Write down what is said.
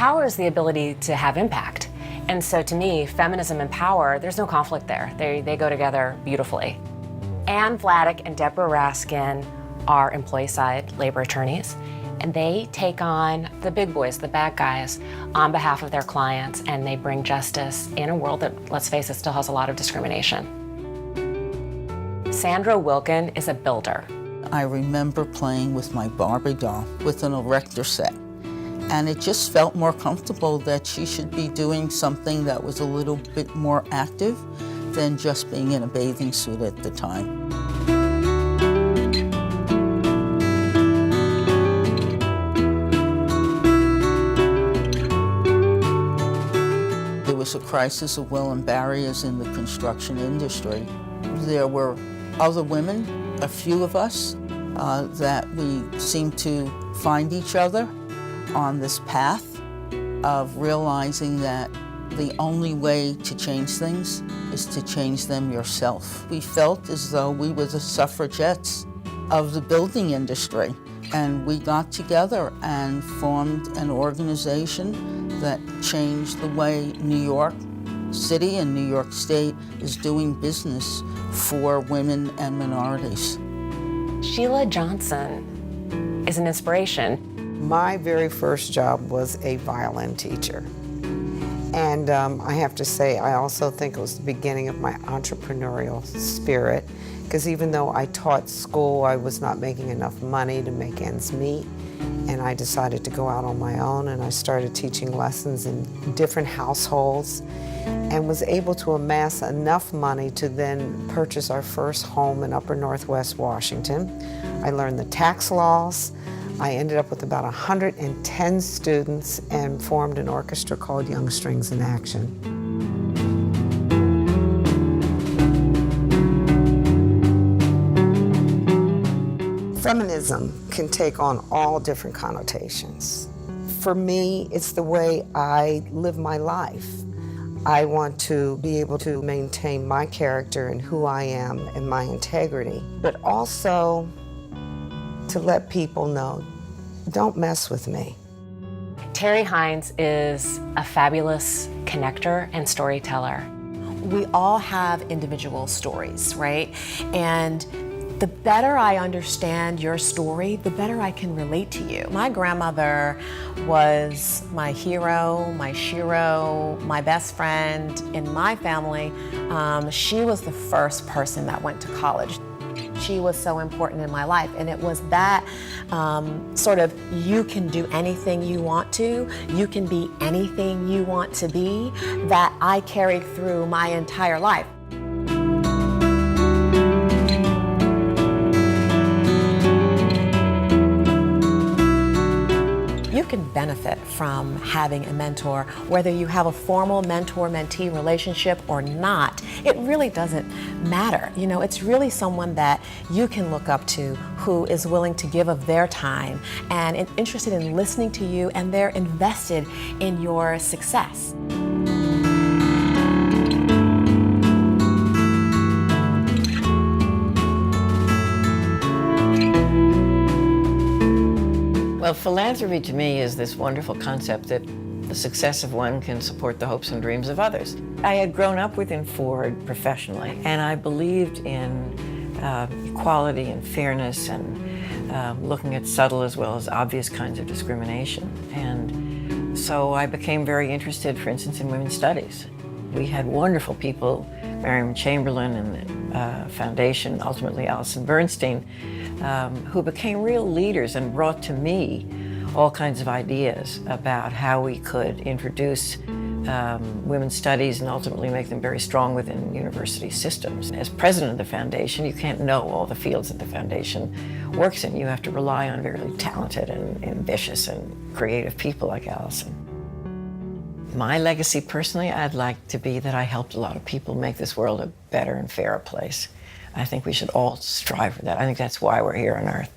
Power is the ability to have impact. And so to me, feminism and power, there's no conflict there. They go together beautifully. Anne Vladeck and Debra Raskin are employee-side labor attorneys, and they take on the big boys, the bad guys, on behalf of their clients, and they bring justice in a world that, let's face it, still has a lot of discrimination. Sandra Wilkin is a builder. I remember playing with my Barbie doll with an erector set, and it just felt more comfortable that she should be doing something that was a little bit more active than just being in a bathing suit at the time. There was a crisis of will and barriers in the construction industry. There were other women, a few of us, that we seemed to find each other on this path of realizing that the only way to change things is to change them yourself. We felt as though we were the suffragettes of the building industry, and we got together and formed an organization that changed the way New York City and New York State is doing business for women and minorities. Sheila Johnson is an inspiration. My very first job was a violin teacher. And I have to say, I also think it was the beginning of my entrepreneurial spirit, because even though I taught school, I was not making enough money to make ends meet. And I decided to go out on my own, and I started teaching lessons in different households and was able to amass enough money to then purchase our first home in Upper Northwest Washington. I learned the tax laws. I ended up with about 110 students and formed an orchestra called Young Strings in Action. Feminism can take on all different connotations. For me, it's the way I live my life. I want to be able to maintain my character and who I am and my integrity, but also to let people know, don't mess with me. Terri Hines is a fabulous connector and storyteller. We all have individual stories, right? And the better I understand your story, the better I can relate to you. My grandmother was my hero, my shiro, my best friend in my family. She was the first person that went to college. She was so important in my life, and it was that sort of, you can do anything you want to, you can be anything you want to be, that I carried through my entire life. You can benefit from having a mentor, whether you have a formal mentor-mentee relationship or not. It really doesn't matter. You know, it's really someone that you can look up to who is willing to give of their time and interested in listening to you, and they're invested in your success. Well, philanthropy to me is this wonderful concept that the success of one can support the hopes and dreams of others. I had grown up within Ford professionally, and I believed in equality and fairness and looking at subtle as well as obvious kinds of discrimination. And so I became very interested, for instance, in women's studies. We had wonderful people, Miriam Chamberlain and the foundation, ultimately Alison Bernstein, who became real leaders and brought to me all kinds of ideas about how we could introduce women's studies and ultimately make them very strong within university systems. As president of the foundation, you can't know all the fields that the foundation works in. You have to rely on very talented and ambitious and creative people like Alison. My legacy personally, I'd like to be that I helped a lot of people make this world a better and fairer place. I think we should all strive for that. I think that's why we're here on Earth.